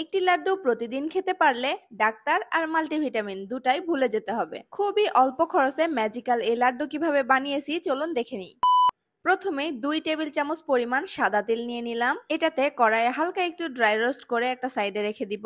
একটি লাড্ডু প্রতিদিন খেতে পারলে ডাক্তার আর মাল্টিভিটামিন দুটাই ভুলে যেতে হবে। খুবই অল্প খরচে ম্যাজিক্যাল এই লাড্ডু কিভাবে বানিয়েছি চলুন দেখে নিই। প্রথমে 2 টেবিল চামচ পরিমাণ সাদা তেল নিয়ে নিলাম। এটাতে কড়াইয়ে হালকা একটু ড্রাই রোস্ট করে একটা সাইডে রেখে দিব।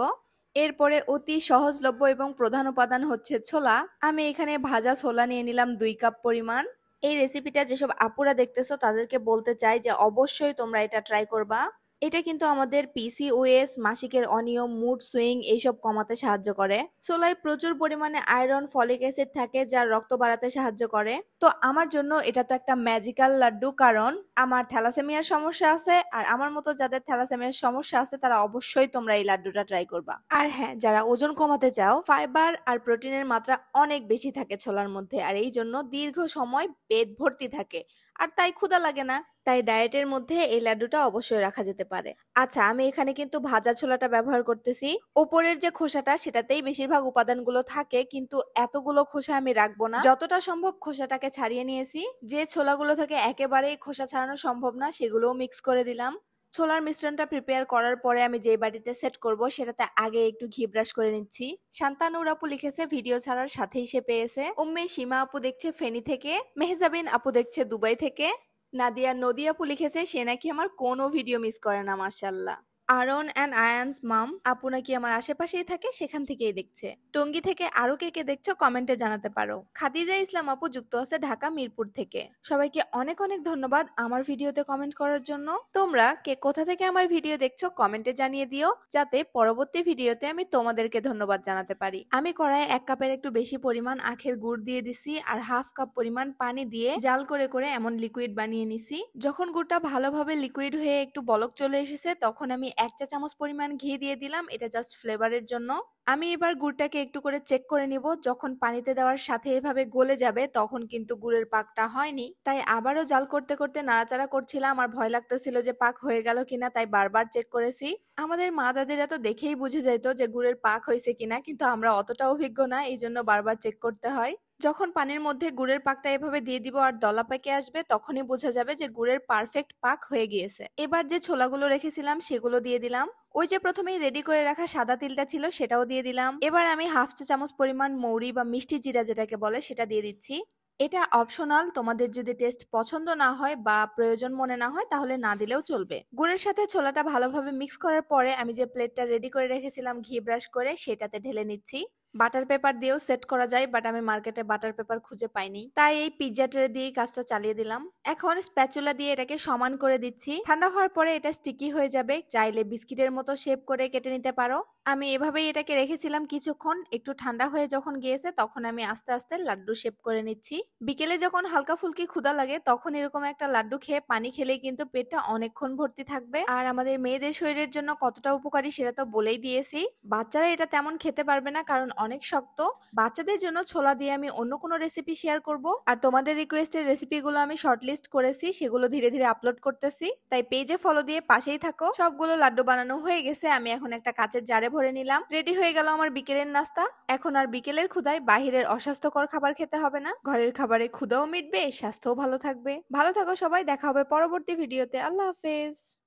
এরপরে অতি সহজলভ্য এবং প্রধান উপাদান হচ্ছে ছোলা। আমি এখানে ভাজা ছোলা নিয়ে নিলাম 2 কাপ পরিমাণ। এই রেসিপিটা যেসব আপুরা দেখতেছো তাদেরকে বলতে চাই যে অবশ্যই তোমরা এটা ট্রাই করবা। এটা কিন্তু আমাদের পিসিওএস, মাসিকের অনিয়ম, মুড সুইং এইসব কমাতে সাহায্য করে। ছোলায় প্রচুর পরিমাণে আয়রন, ফলিক অ্যাসিড থাকে যা রক্ত বাড়াতে সাহায্য করে। তো আমার জন্য এটা তো একটা ম্যাজিক্যাল লাড্ডু, কারণ আমার থ্যালাসেমিয়ার সমস্যা আছে আর আমার মতো যাদের থ্যালাসেমিয়ার সমস্যা আছে তারা অবশ্যই তোমরা এই লাড্ডুটা ট্রাই করবা। আর হ্যাঁ, যারা ওজন কমাতে চাও, ফাইবার আর প্রোটিনের মাত্রা অনেক বেশি থাকে ছোলার মধ্যে আর এই জন্য দীর্ঘ সময় পেট ভর্তি থাকে আর তাই ক্ষুধা লাগে না। তাই ডায়েটের মধ্যে এই লাড্ডুটা অবশ্যই রাখা যেতে পারে। আচ্ছা, আমি এখানে কিন্তু ভাজা ছোলাটা ব্যবহার করতেছি। ওপরের যে খোসাটা সেটাতেই বেশিরভাগ উপাদানগুলো থাকে, কিন্তু এতগুলো খোসা আমি রাখবো না। যতটা সম্ভব খোসাটাকে ছাড়িয়ে নিয়েছি। যে ছোলাগুলো থেকে একেবারেই খোসা ছাড়ানো সম্ভব না সেগুলোও মিক্স করে দিলাম। ছোলার মিশ্রণটা প্রিপেয়ার করার পরে আমি যে বাটিতে সেট করব সেটাতে আগে একটু ঘি ব্রাশ করে নিচ্ছি। শান্তানুর আপু লিখেছে ভিডিও ছাড়ার সাথেই সে পেয়েছে। উম্মে সীমা আপু দেখছে ফেনী থেকে। মেহজাবিন আপু দেখছে দুবাই থেকে। নাদিয়া নদী আপু লিখেছে সে নাকি আমার কোনো ভিডিও মিস করে না, মাশাআল্লাহ। আরন অ্যান্ড আয়ান্স মাম আপু নাকি আমার আশেপাশেই থাকে, সেখান থেকেই দেখছে। টঙ্গী থেকে আরো কে কে দেখছো কমেন্টে জানাতে পারো। খাদিজা ইসলাম আপু যুক্ত আছে ঢাকা মিরপুর থেকে। সবাইকে অনেক অনেক ধন্যবাদ আমার ভিডিওতে কমেন্ট করার জন্য। তোমরা কে কোথা থেকে আমার ভিডিও দেখছো কমেন্টে জানিয়ে দিও, যাতে পরবর্তী ভিডিওতে আমি তোমাদেরকে ধন্যবাদ জানাতে পারি। আমি কড়াইয়ে 1 কাপের একটু বেশি পরিমাণ আখের গুড় দিয়ে দিছি আর হাফ কাপ পরিমাণ পানি দিয়ে জাল করে করে এমন লিকুইড বানিয়ে নিছি। যখন গুড়টা ভালোভাবে লিকুইড হয়ে একটু বলক চলে এসেছে তখন আমি 1 চা চামচ পরিমাণ ঘি দিয়ে দিলাম, এটা জাস্ট ফ্লেভারের জন্য। আমি এবার গুড়টাকে একটু করে চেক করে নিব। যখন পানিতে দেওয়ার সাথে এভাবে গলে যাবে তখন কিন্তু গুড়ের পাকটা হয়নি। তাই আবারও জাল করতে করতে নাড়াচাড়া করছিলাম। আমার ভয় লাগতেছিল যে পাক হয়ে গেল কিনা, তাই বারবার চেক করেছি। আমাদের মা দাদিরা তো দেখেই বুঝে যাইতো যে গুড়ের পাক হয়েছে কিনা, কিন্তু আমরা অতটা অভিজ্ঞ না, এই জন্য বারবার চেক করতে হয়। যখন পানির মধ্যে গুড়ের পাকটা এভাবে দিয়ে দিব আর দলা পেকে আসবে তখনই বোঝা যাবে যে গুড়ের পারফেক্ট পাক হয়ে গিয়েছে। এবার যে ছোলাগুলো রেখেছিলাম সেগুলো দিয়ে দিলাম। ওই যে প্রথমেই রেডি করে রাখা সাদা তিলটা ছিল সেটাও দিয়ে দিলাম। এবার আমি হাফ চা চামচ পরিমাণ মৌরি বা মিষ্টি জিরা যেটাকে বলে সেটা দিয়ে দিচ্ছি। এটা অপশনাল, তোমাদের যদি টেস্ট পছন্দ না হয় বা প্রয়োজন মনে না হয় তাহলে না দিলেও চলবে। গুড়ের সাথে ছোলাটা ভালোভাবে মিক্স করার পরে আমি যে প্লেটটা রেডি করে রেখেছিলাম ঘি ব্রাশ করে সেটাতে ঢেলে নিচ্ছি। বাটার পেপার দিয়েও সেট করা যায়, বাট আমি মার্কেটে বাটার পেপার খুঁজে পাইনি, তাই এই পিৎজা ট্রে দিয়েই কাজটা চালিয়ে দিলাম। এখন স্প্যাচুলা দিয়ে এটাকে সমান করে দিচ্ছি। ঠান্ডা হওয়ার পরে এটা স্টিকি হয়ে যাবে, চাইলে বিস্কিটের মতো শেপ করে কেটে নিতে পারো। আমি এভাবেই এটাকে রেখেছিলাম কিছুক্ষণ। একটু ঠান্ডা হয়ে যখন গিয়েছে তখন আমি আস্তে আস্তে লাড্ডু শেপ করে নিচ্ছি। বিকেলে যখন হালকা ফুলকি ক্ষুধা লাগে তখন এরকম একটা লাড্ডু খেয়ে পানি খেলেই কিন্তু পেটটা অনেকক্ষণ ভর্তি থাকবে। আর আমাদের মেয়েদের শরীরের জন্য কতটা উপকারী সেটা তো বলেই দিয়েছি। বাচ্চারা এটা তেমন খেতে পারবে না কারণ অনেক শক্ত। বাচ্চাদের জন্য ছোলা দিয়ে আমি অন্য কোনো রেসিপি শেয়ার করব। আর তোমাদের রিকোয়েস্টের রেসিপিগুলো আমি শর্টলিস্ট করেছি, সেগুলো ধীরে ধীরে আপলোড করতেছি, তাই পেজে ফলো দিয়ে পাশেই থাকো। সবগুলো লাড্ডু বানানো হয়ে গেছে, আমি এখন একটা কাচের জারে ভরে নিলাম। রেডি হয়ে গেল আমার বিকেলের নাস্তা। এখন আর বিকেলের ক্ষুধায় বাহিরের অস্বাস্থ্যকর খাবার খেতে হবে না, ঘরের খাবারে ক্ষুধাও মিটবে, স্বাস্থ্যও ভালো থাকবে। ভালো থাকো সবাই, দেখা হবে পরবর্তী ভিডিওতে। আল্লাহ হাফেজ।